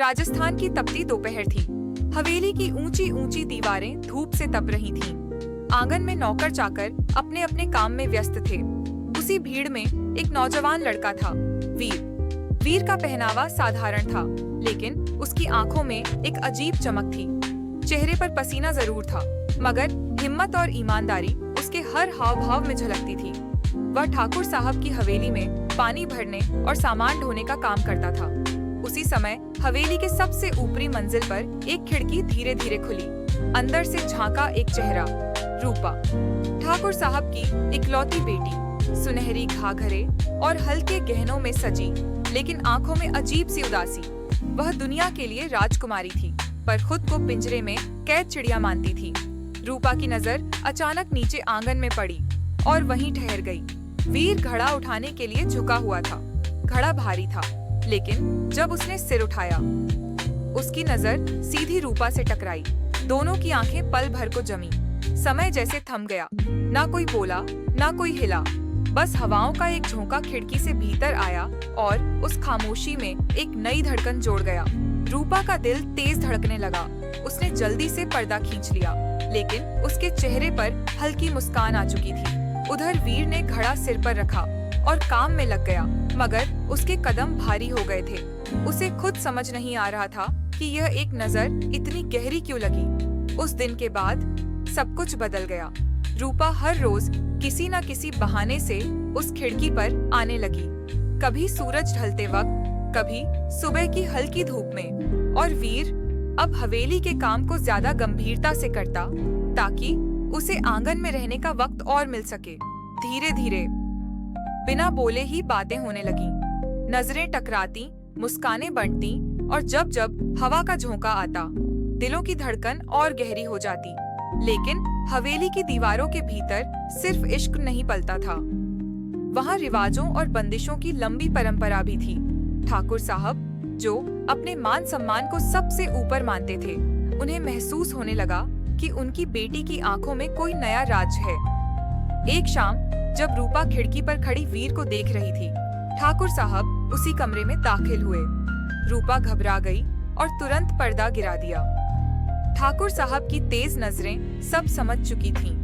राजस्थान की तपती दोपहर थी। हवेली की ऊंची ऊंची दीवारें धूप से तप रही थीं। आंगन में नौकर चाकर अपने अपने काम में व्यस्त थे। उसी भीड़ में एक नौजवान लड़का था, वीर। वीर का पहनावा साधारण था, लेकिन उसकी आंखों में एक अजीब चमक थी। चेहरे पर पसीना जरूर था, मगर हिम्मत और ईमानदारी उसके हर हाव भाव में झलकती थी। वह ठाकुर साहब की हवेली में पानी भरने और सामान ढोने का काम करता था। उसी समय हवेली के सबसे ऊपरी मंजिल पर एक खिड़की धीरे धीरे खुली। अंदर से झांका एक चेहरा, रूपा, ठाकुर साहब की इकलौती बेटी, सुनहरी घाघरे और हल्के गहनों में सजी, लेकिन आंखों में अजीब सी उदासी। वह दुनिया के लिए राजकुमारी थी, पर खुद को पिंजरे में कैद चिड़िया मानती थी। रूपा की नजर अचानक नीचे आंगन में पड़ी और वहीं ठहर गई। वीर घड़ा उठाने के लिए झुका हुआ था। घड़ा भारी था, लेकिन जब उसने सिर उठाया, उसकी नजर सीधी रूपा से टकराई। दोनों की आंखें पल भर को जमी। समय जैसे थम गया। ना कोई बोला, ना कोई हिला। बस हवाओं का एक झोंका खिड़की से भीतर आया और उस खामोशी में एक नई धड़कन जोड़ गया। रूपा का दिल तेज धड़कने लगा। उसने जल्दी से पर्दा खींच लिया, लेकिन उसके चेहरे पर हल्की मुस्कान आ चुकी थी। उधर वीर ने घड़ा सिर पर रखा और काम में लग गया, मगर उसके कदम भारी हो गए थे। उसे खुद समझ नहीं आ रहा था कि यह एक नजर इतनी गहरी क्यों लगी। उस दिन के बाद सब कुछ बदल गया। रूपा हर रोज किसी न किसी बहाने से उस खिड़की पर आने लगी, कभी सूरज ढलते वक्त, कभी सुबह की हल्की धूप में। और वीर अब हवेली के काम को ज्यादा गंभीरता से करता, ताकि उसे आंगन में रहने का वक्त और मिल सके। धीरे धीरे बिना बोले ही बातें होने लगी। नजरें टकराती, मुस्कानें बढ़ती, और जब जब हवा का झोंका आता, दिलों की धड़कन और गहरी हो जाती। लेकिन हवेली की दीवारों के भीतर सिर्फ इश्क नहीं पलता था, वहाँ रिवाजों और बंदिशों की लंबी परंपरा भी थी। ठाकुर साहब, जो अपने मान सम्मान को सबसे ऊपर मानते थे, उन्हें महसूस होने लगा कि उनकी बेटी की आंखों में कोई नया राज है। एक शाम जब रूपा खिड़की पर खड़ी वीर को देख रही थी, ठाकुर साहब उसी कमरे में दाखिल हुए। रूपा घबरा गई और तुरंत पर्दा गिरा दिया। ठाकुर साहब की तेज नजरें सब समझ चुकी थीं।